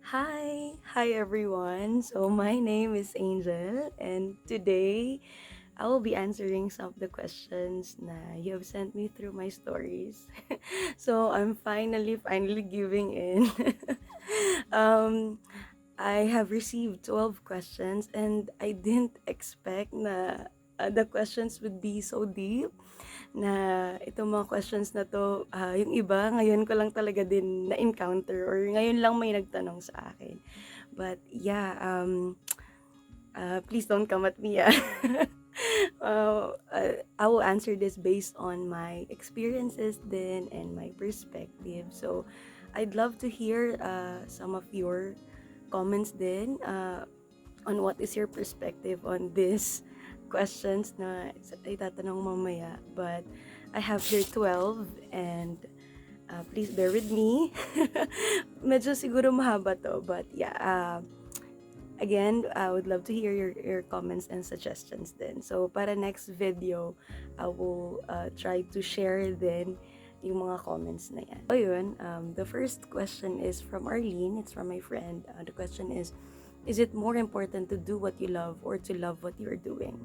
Hi everyone. So my name is Angel and today I will be answering some of the questions na you have sent me through my stories. So I'm finally giving in. um I have received 12 questions and I didn't expect na the questions would be so deep na itong mga questions na 'to, yung iba ngayon ko lang talaga din na-encounter or ngayon lang may nagtanong sa akin. But yeah, please don't come at me, I will answer this based on my experiences then and my perspective. So, I'd love to hear some of your comments then on what is your perspective on this questions na itatanong mamaya. But I have here 12 and please bear with me. Medyo siguro mahaba to, but yeah, again, I would love to hear your comments and suggestions then. So, para next video, I will try to share then yung mga comments na yan. So, yun, the first question is from Arlene. It's from my friend. The question is it more important to do what you love or to love what you're doing?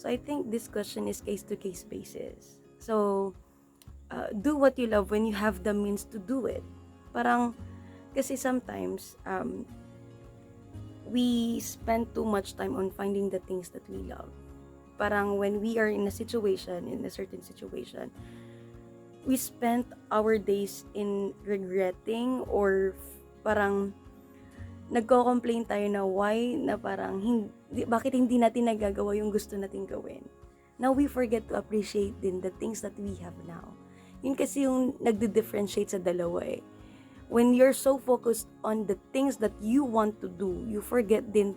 So, I think this question is case-to-case basis. So, do what you love when you have the means to do it. Parang, kasi sometimes, we spend too much time on finding the things that we love. Parang when we are in a certain situation, we spend our days in regretting or parang nagko-complain tayo na why na parang bakit hindi natin nagagawa yung gusto nating gawin. Now we forget to appreciate din the things that we have now. Yun kasi yung nagdi-differentiate sa dalawa eh. When you're so focused on the things that you want to do, you forget then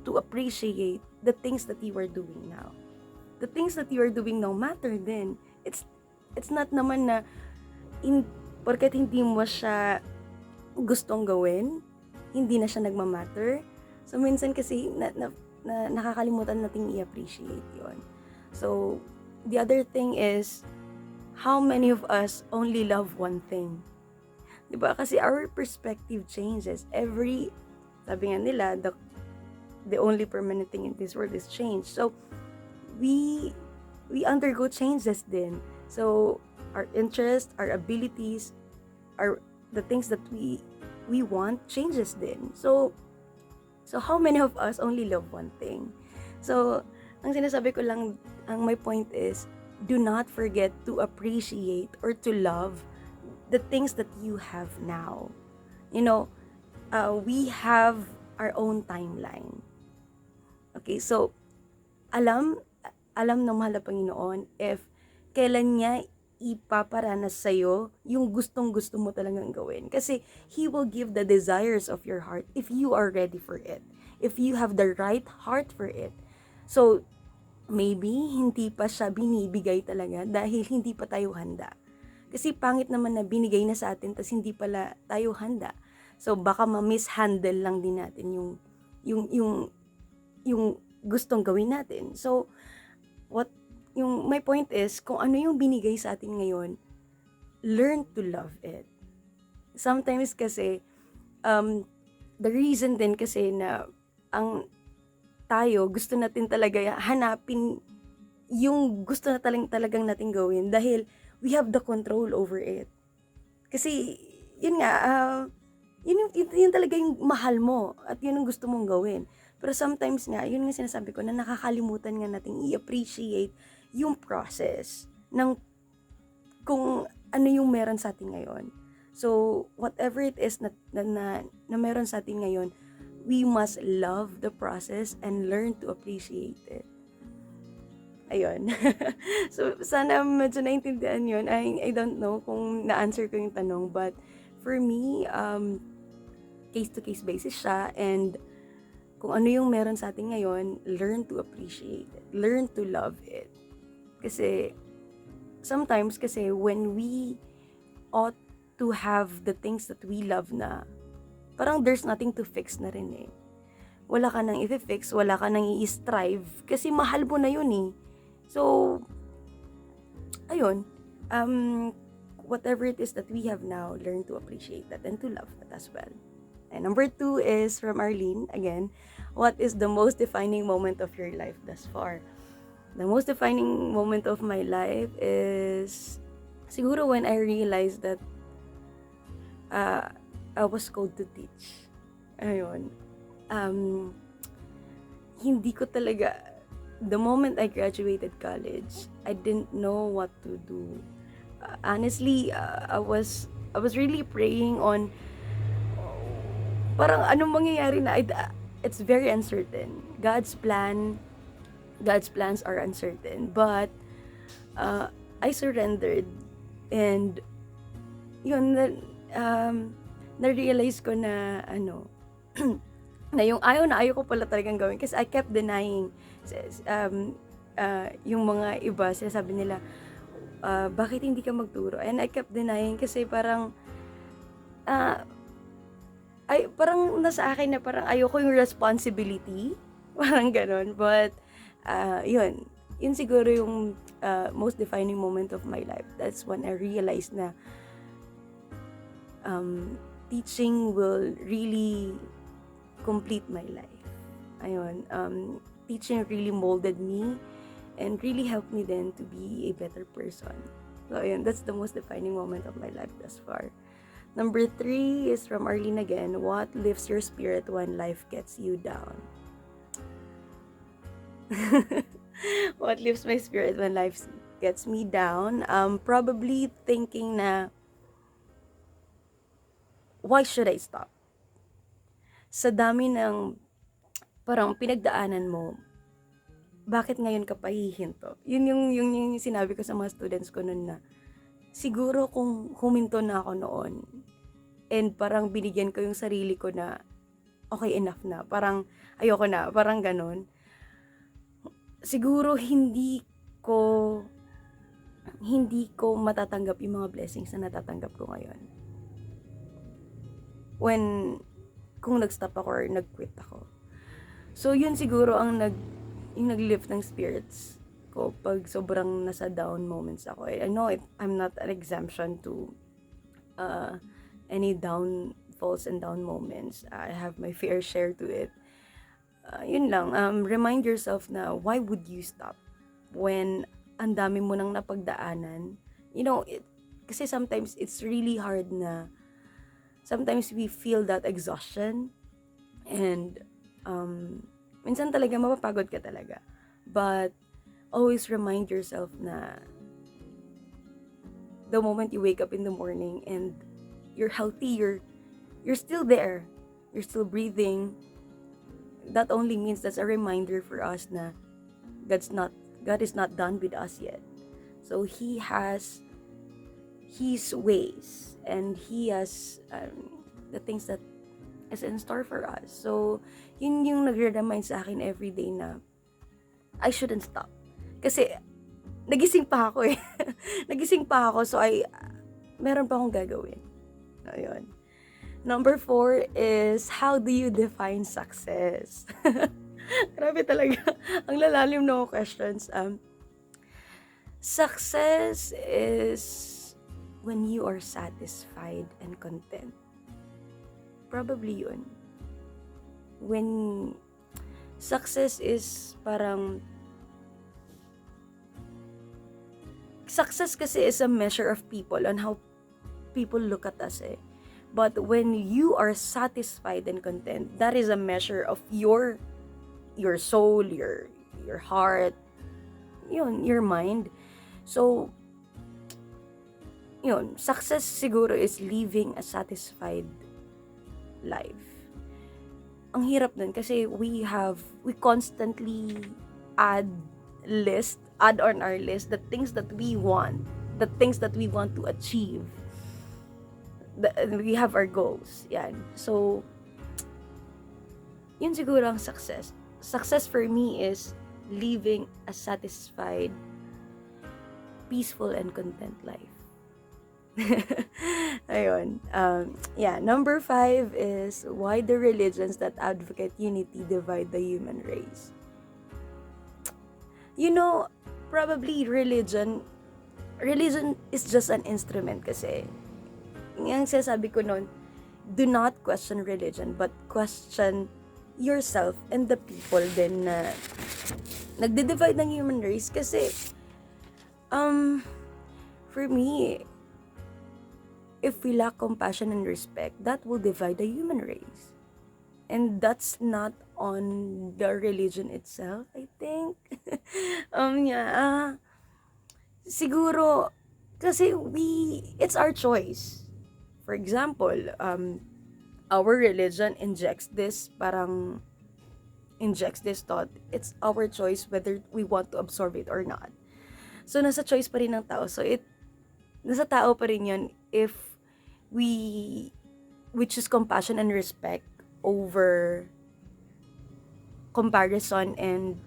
to appreciate the things that you are doing now. The things that you are doing now matter then. It's not naman na porket hindi mo siya gustong gawin, hindi na siya nagmamatter. So minsan kasi nakakalimutan nating i-appreciate yon. So the other thing is, how many of us only love one thing? Diba? Kasi our perspective changes. Sabi nga nila, the only permanent thing in this world is change. So, we undergo changes din. So, our interests, our abilities, the things that we want changes din. So how many of us only love one thing? So, ang sinasabi ko lang, my point is, do not forget to appreciate or to love the things that you have now. You know, we have our own timeline. Okay, so alam ng mahal na Panginoon if kailan niya ipaparanas sa'yo yung gustong-gusto mo talagang gawin. Kasi He will give the desires of your heart if you are ready for it. If you have the right heart for it. So, maybe hindi pa siya binibigay talaga dahil hindi pa tayo handa. Kasi pangit naman na binigay na sa atin tas hindi pala tayo handa. So baka ma-mishandle lang din natin yung gustong gawin natin. So my point is, kung ano yung binigay sa atin ngayon, learn to love it. Sometimes kasi the reason din kasi na ang tayo gusto natin talaga hanapin yung gusto na talagang natin gawin dahil we have the control over it. Kasi, yun nga, yun talaga yung mahal mo at yun ang gusto mong gawin. Pero sometimes nga, yun nga sinasabi ko na nakakalimutan nga natin i-appreciate yung process ng kung ano yung meron sa atin ngayon. So, whatever it is na meron sa atin ngayon, we must love the process and learn to appreciate it. Ayun. So, sana medyo naintindihan yun. I don't know kung na-answer ko yung tanong. But, for me, case-to-case basis siya. And, kung ano yung meron sa atin ngayon, learn to appreciate it. Learn to love it. Kasi, sometimes kasi when we ought to have the things that we love na, parang there's nothing to fix na rin eh. Wala ka nang i-fix, wala ka nang i-strive. Kasi mahal mo na yun eh. So, ayun, whatever it is that we have now, learn to appreciate that and to love that as well. And number 2 is from Arlene, again, what is the most defining moment of your life thus far? The most defining moment of my life is siguro when I realized that uh, I was called to teach. Ayun. Um, Hindi ko talaga, the moment I graduated college, I didn't know what to do. Honestly, I was really praying on parang anong mangyayari na it's very uncertain. God's plans are uncertain, but uh, I surrendered, and yun na-realize ko na na yung ayaw ko pala talagang gawin kasi I kept denying. Yung mga iba sinasabi nila, bakit hindi ka magturo? And I kept denying kasi parang uh, parang nasa akin na parang ayoko yung responsibility. Parang ganon. But, yun siguro yung most defining moment of my life. That's when I realized na teaching will really complete my life. Ayun. Teaching really molded me and really helped me then to be a better person. So, ayun, that's the most defining moment of my life thus far. Number 3 is from Arlene again. What lifts your spirit when life gets you down? What lifts my spirit when life gets me down? Probably thinking na, why should I stop? Sa dami ng parang pinagdaanan mo, bakit ngayon ka pa hihinto? Yun yung sinabi ko sa mga students ko noon na, siguro kung huminto na ako noon, and parang binigyan ko yung sarili ko na, okay, enough na. Parang, ayoko na. Parang ganon. Siguro hindi ko matatanggap yung mga blessings na natatanggap ko ngayon. Kung nag-stop ako or nag-quit ako. So, yun siguro ang yung nag-lift ng spirits ko pag sobrang nasa down moments ako. I know I'm not an exemption to any downfalls and down moments. I have my fair share to it. Yun lang, remind yourself na why would you stop when ang dami mo nang napagdaanan. Kasi sometimes it's really hard na sometimes we feel that exhaustion and minsan talaga mapapagod ka talaga. But always remind yourself na the moment you wake up in the morning and you're healthy, you're still there, you're still breathing, that only means that's a reminder for us na God is not done with us yet. So He has His ways and He has the things that is in store for us. So yun yung nagre-remind sa akin every day na I shouldn't stop. Kasi nagising pa ako eh. Nagising pa ako, so meron pa akong gagawin. Ayun. Number 4 is, how do you define success? Grabe talaga. Ang lalalim ng questions. Success is when you are satisfied and content. Probably yun. When success is parang, success kasi is a measure of people on how people look at us eh. But when you are satisfied and content, that is a measure of your soul, your heart, your mind. So, success siguro is living a satisfied life. Ang hirap dun kasi we constantly add on our list the things that we want to achieve. We have our goals. Yan. So, yun siguro ang success. Success for me is living a satisfied, peaceful, and content life. Ayun. Number 5 is, why the religions that advocate unity divide the human race? Probably religion is just an instrument kasi. Yung sinasabi ko nun, do not question religion, but question yourself and the people din na nagde-divide ng human race. Kasi, for me, if we lack compassion and respect, that will divide the human race. And that's not on the religion itself, I think. Yeah, siguro, kasi it's our choice. For example, our religion injects this thought. It's our choice whether we want to absorb it or not. So, nasa choice pa rin ng tao. So, nasa tao pa rin yun if we choose compassion and respect over comparison and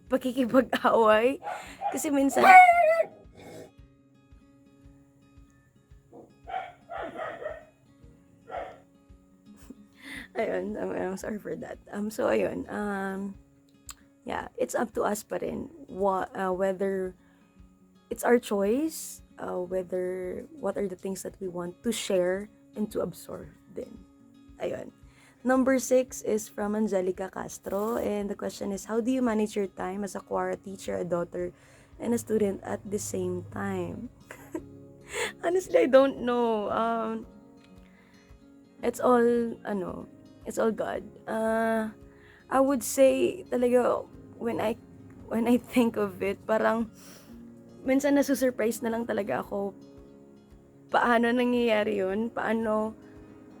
pakikipag-away. Kasi minsan, ayun, I'm sorry for that. So ayun, yeah, it's up to us pa rin whether it's our choice, whether what are the things that we want to share and to absorb din. Ayun. Number 6 is from Angelica Castro, and the question is, how do you manage your time as a choir teacher, a daughter, and a student at the same time? Honestly, I don't know. It's all God. I would say talaga when I think of it, parang minsan nasusurprise na lang talaga ako paano nangyayari yun, paano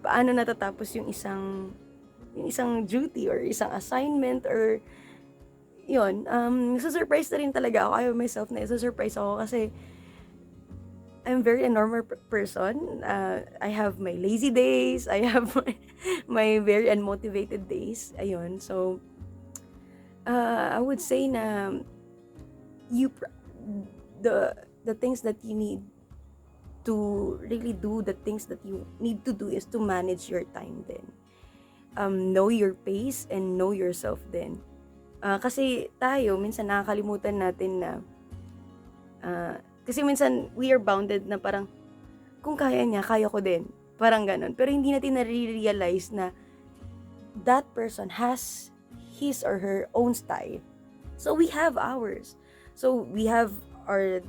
natatapos yung isang duty or isang assignment or yun, nasusurprise na rin talaga ako. I myself na nasusurprise ako kasi I'm very a normal person. I have my lazy days. I have my very unmotivated days. Ayun. So, I would say na the things that you need to really do, the things that you need to do is to manage your time then. Know your pace and know yourself then. Kasi tayo, minsan nakakalimutan natin na kasi minsan, we are bounded na parang, kung kaya niya, kaya ko din. Parang ganon. Pero hindi natin na-realize na that person has his or her own style. So, we have ours. So, we have our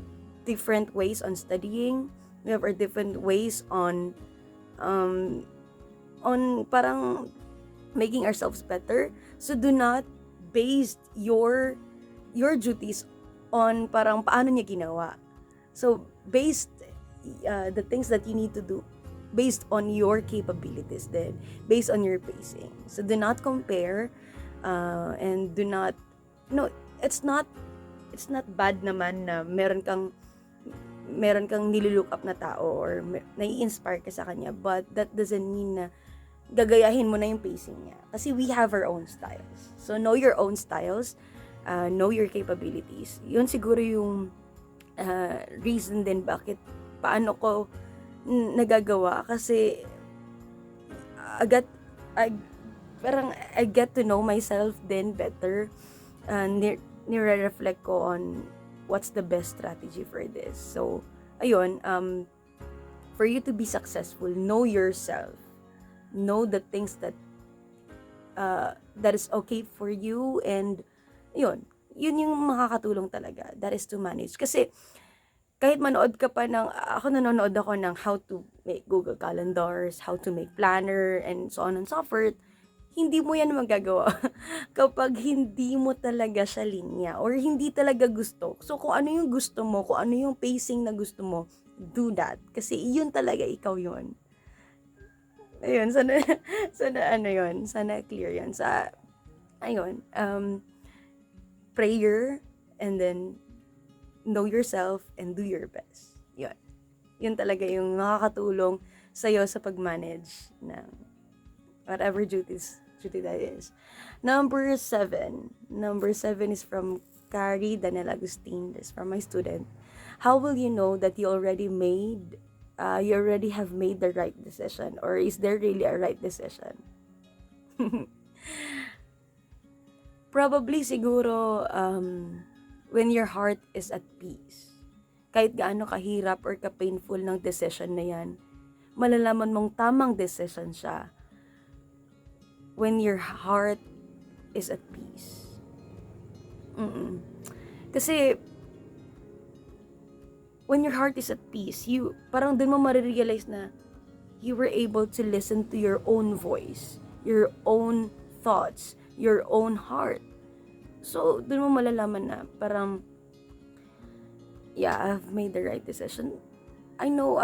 different ways on studying. We have our different ways on parang making ourselves better. So, do not base your duties on parang paano niya ginawa. So, based the things that you need to do based on your capabilities then, based on your pacing. So, do not compare and do not, it's not bad naman na meron kang nilulook up na tao or nai-inspire ka sa kanya, but that doesn't mean na gagayahin mo na yung pacing niya. Kasi we have our own styles. So, know your own styles, know your capabilities. Yun siguro yung reason din bakit paano ko nagagawa kasi I get to know myself then better, nire-reflect ko on what's the best strategy for this. So ayun, for you to be successful, know yourself, know the things that is okay for you, and yun yung makakatulong talaga. That is to manage. Kasi, kahit nanonood ako ng how to make Google Calendars, how to make planner, and so on and so forth, hindi mo yan magagawa kapag hindi mo talaga siya linya or hindi talaga gusto. So, kung ano yung gusto mo, kung ano yung pacing na gusto mo, do that. Kasi yun talaga, ikaw yun. Ayun, sana clear yun. Ayun, prayer, and then know yourself and do your best. Yun talaga yung nakakatulong sa'yo sa pag-manage ng whatever duty that is. Number 7 is from Carrie Daniel Agustin. This is from my student. How will you know that you already have made the right decision, or is there really a right decision? Probably siguro when your heart is at peace. kahit gaano kahirap or ka-painful ng decision na yan, malalaman mong tamang decision siya when your heart is at peace. Kasi when your heart is at peace, parang dun mo marirealize na you were able to listen to your own voice, your own thoughts, your own heart. So, dun mo malalaman na parang, yeah, I've made the right decision. I know,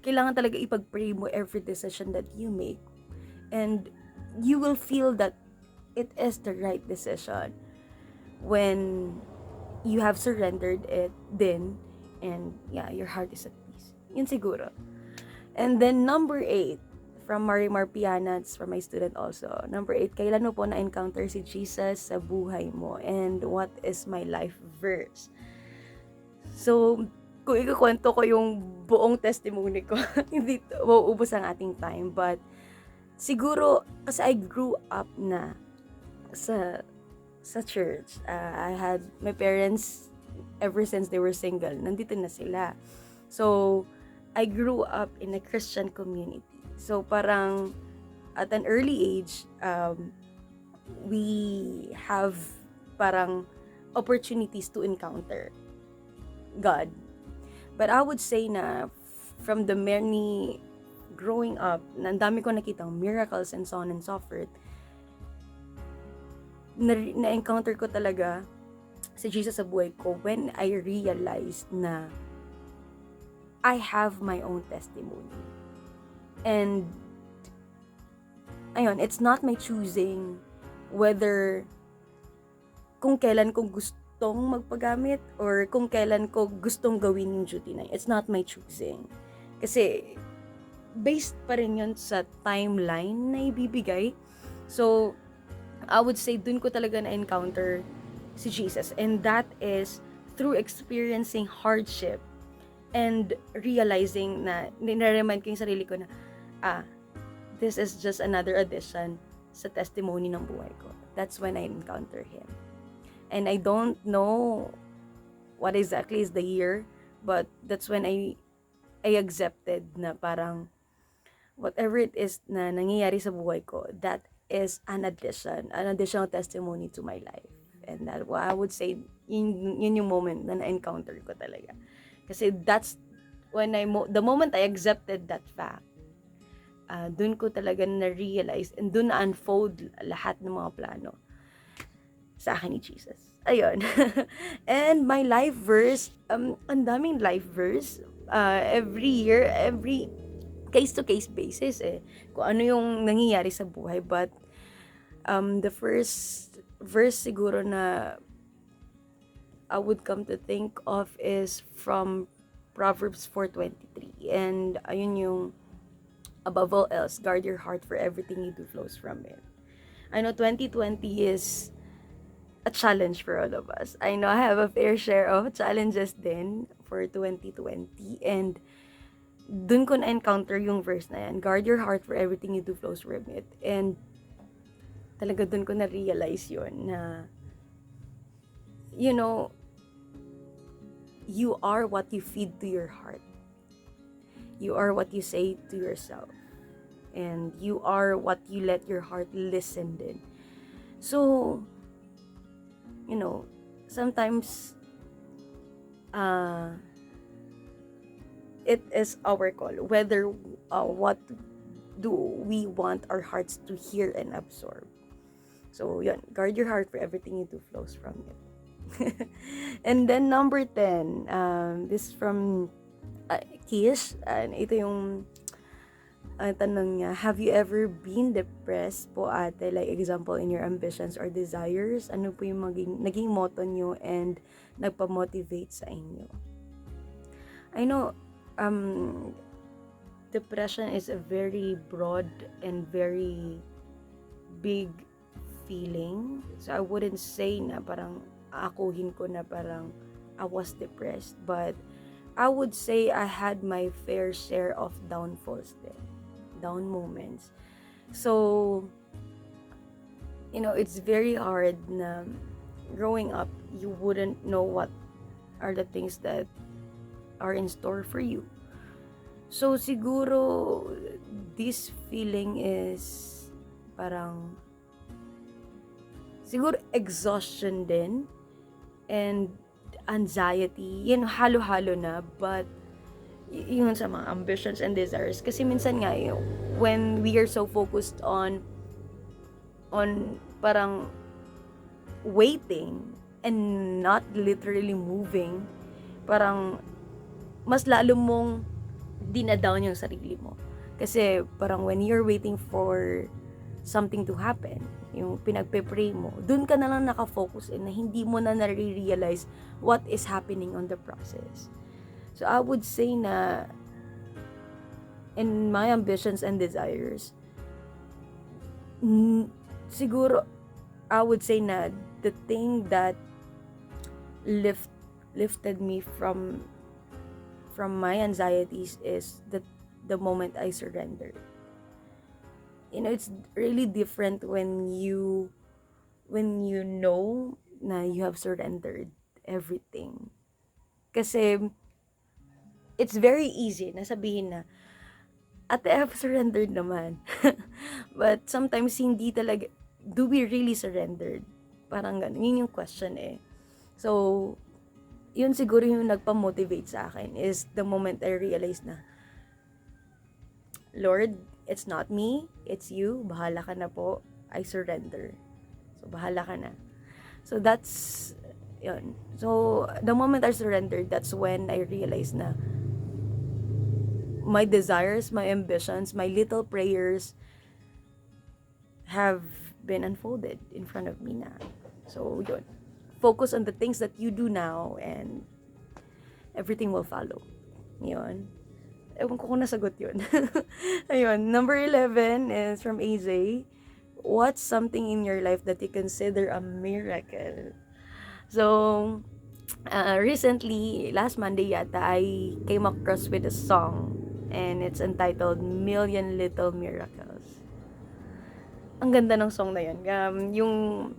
kailangan talaga ipag-pray mo every decision that you make. And you will feel that it is the right decision when you have surrendered it then, and yeah, your heart is at peace. Yun siguro. And then number 8, from Marimar Piana, it's from my student also. Number 8, kailan mo po na-encounter si Jesus sa buhay mo? And what is my life verse? So, kung ikukwento ko yung buong testimony ko, hindi mauubos ang ating time. But, siguro, kasi I grew up na sa church. I had my parents, ever since they were single, nandito na sila. So, I grew up in a Christian community. So, parang at an early age, we have parang opportunities to encounter God. But I would say na from the many growing up, na ang dami ko nakitang miracles and so on and so forth, na-encounter ko talaga si Jesus sa buhay ko when I realized na I have my own testimony. And ayun, it's not my choosing whether kung kailan ko gustong magpagamit or kung kailan ko gustong gawin yung duty na yun. It's not my choosing. Kasi based pa rin yun sa timeline na ibibigay. So, I would say dun ko talaga na-encounter si Jesus. And that is through experiencing hardship and realizing na, nire-remind ko yung sarili ko na, this is just another addition sa testimony ng buhay ko. That's when I encounter Him. And I don't know what exactly is the year, but that's when I accepted na parang whatever it is na nangyayari sa buhay ko, that is an additional testimony to my life. And that, I would say, yun yung moment na na-encounter ko talaga. Kasi that's when the moment I accepted that fact, dun ko talaga na-realize and dun na-unfold lahat ng mga plano sa akin ni Jesus. Ayun. And my life verse, ang daming life verse, every year, every case-to-case basis kung ano yung nangyayari sa buhay. But the first verse siguro na I would come to think of is from Proverbs 4:23. And ayun yung, above all else, guard your heart, for everything you do flows from it. I know 2020 is a challenge for all of us. I know I have a fair share of challenges din for 2020. And dun ko na-encounter yung verse na yan. Guard your heart, for everything you do flows from it. And talaga dun ko na-realize yun na, you know, you are what you feed to your heart. You are what you say to yourself. And you are what you let your heart listen din. So, you know, sometimes, it is our call whether what do we want our hearts to hear and absorb. So yun, guard your heart, for everything you do flows from it. And then number 10, this from Kish, and ito yung tanong niya, have you ever been depressed po ate, like example in your ambitions or desires? Ano po yung naging motto nyo and nagpa-motivate sa inyo? I know depression is a very broad and very big feeling. So I wouldn't say na parang akuhin ko na parang I was depressed, but I would say I had my fair share of downfalls there, down moments. So, you know, it's very hard na growing up, you wouldn't know what are the things that are in store for you. So, siguro, this feeling is parang, siguro exhaustion din and anxiety. Yan, halo-halo na. But, yun sa mga ambitions and desires. Kasi minsan nga, when we are so focused on parang waiting and not literally moving, parang mas lalo mong dinadown yung sarili mo. Kasi parang when you're waiting for something to happen, yung pinagpe-pray mo, dun ka na lang nakafocus na hindi mo na nare-realize what is happening on the process. So I would say na in my ambitions and desires, siguro I would say na the thing that lifted me from my anxieties is the moment I surrendered. It's really different when you know na you have surrendered everything. Kasi it's very easy na sabihin na, ate, I've surrendered naman. But sometimes hindi talaga, do we really surrendered? Parang ganun, yun yung question eh. So, yun siguro yung nagpa-motivate sa akin is the moment I realized na, Lord, it's not me, it's you, bahala ka na po, I surrender. So, bahala ka na. So, that's, yun. So, the moment I surrendered, that's when I realized na, my desires, my ambitions, my little prayers have been unfolded in front of me na. So, yun. Focus on the things that you do now and everything will follow. Yun. Ewan ko kung nasagot yun. Ayun. Number 11 is from AJ. What's something in your life that you consider a miracle? So, recently, last Monday yata, I came across with a song and it's entitled Million Little Miracles. Ang ganda ng song na yun. Yung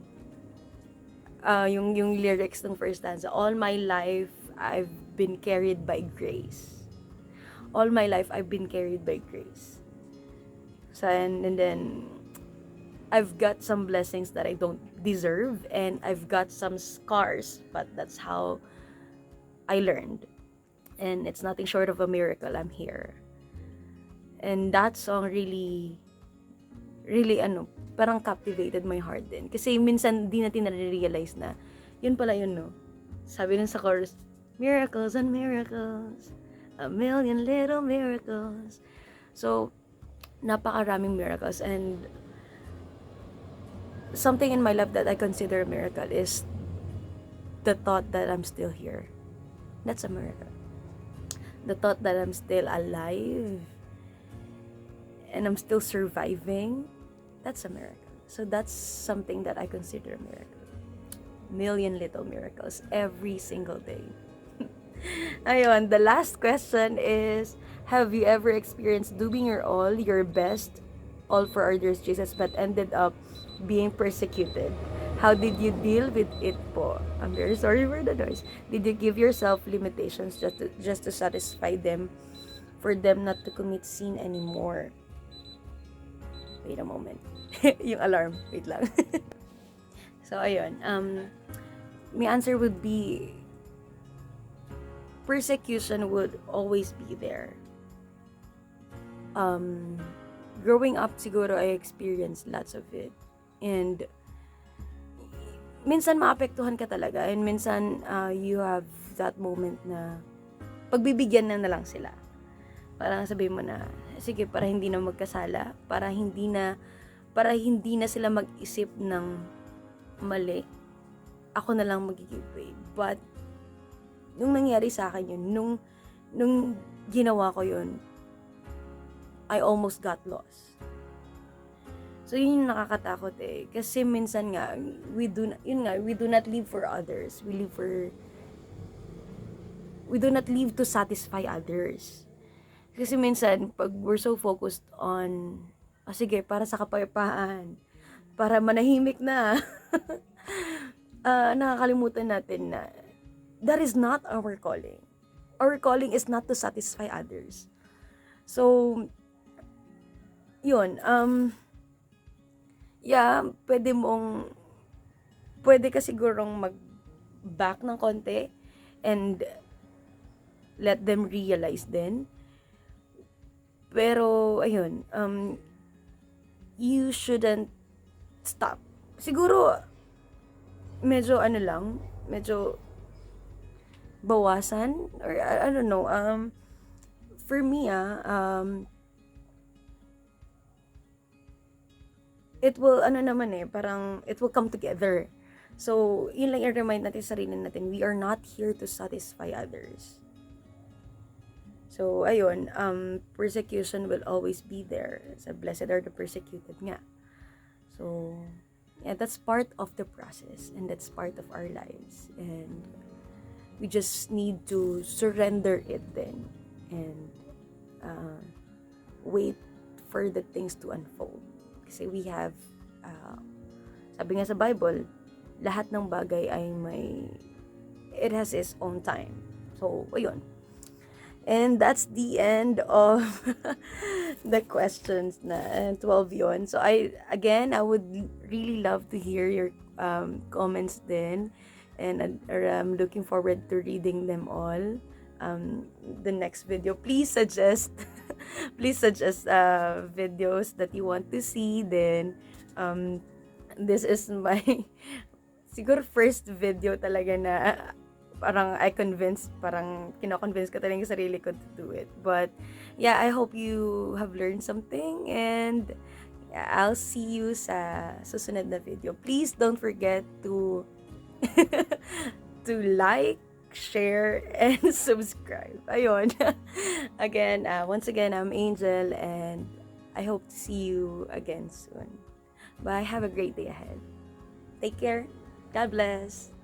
lyrics ng first stanza, all my life I've been carried by grace. All my life I've been carried by grace. So, and then I've got some blessings that I don't deserve and I've got some scars, but that's how I learned. And it's nothing short of a miracle. I'm here. And that song really parang captivated my heart din. Kasi minsan di natin na-realize na yun pala yun, no? Sabi nun sa chorus, miracles and miracles, a million little miracles. So, napakaraming miracles. And something in my life that I consider a miracle is the thought that I'm still here. That's a miracle. The thought that I'm still alive and I'm still surviving, that's a miracle. So that's something that I consider a miracle. Million little miracles every single day. Ayun, the last question is, have you ever experienced doing your best, all for others, Jesus, but ended up being persecuted? How did you deal with it po? I'm very sorry for the noise. Did you give yourself limitations just to satisfy them, for them not to commit sin anymore? Wait a moment. Yung alarm. Wait lang. So, ayun. My answer would be, persecution would always be there. Growing up, siguro, I experienced lots of it. And minsan maapektuhan ka talaga. And minsan, you have that moment na pagbibigyan na lang sila. Parang sabihin mo na, sige, para hindi na magkasala, para hindi na sila mag-isip ng mali, ako na lang mag-give way. But nung nangyari sa akin yun, nung ginawa ko yun, I almost got lost. So yun yung nakakatakot eh, kasi minsan nga we do not live for others, we do not live to satisfy others. Kasi minsan, pag we're so focused on, sige, para sa kapayapaan, para manahimik na, nakakalimutan natin na that is not our calling. our calling is not to satisfy others. So, yun, yeah, pwede ka sigurong mag-back ng konti and let them realize din. Pero, ayun, you shouldn't stop. Siguro, medyo bawasan, or I don't know, for me, it will, parang, it will come together. So, yun lang i-remind natin sa sarili natin, we are not here to satisfy others. So, ayun, persecution will always be there. So, blessed are the persecuted nga. So, yeah, that's part of the process, and that's part of our lives. And we just need to surrender it then, and wait for the things to unfold. Kasi we have, sabi nga sa Bible, lahat ng bagay ay it has its own time. So, ayun. And that's the end of the questions na 12 yon. So, I would really love to hear your comments then. And I'm looking forward to reading them all. The next video, please suggest videos that you want to see. Then this is my siguro first video talaga na parang kino-convince ko talaga yung sarili ko to do it. But yeah, I hope you have learned something, and yeah, I'll see you sa susunod na video. Please don't forget to to like, share, and subscribe. Ayun. Again, once again, I'm Angel, and I hope to see you again soon. Bye. Have a great day ahead. Take care. God bless.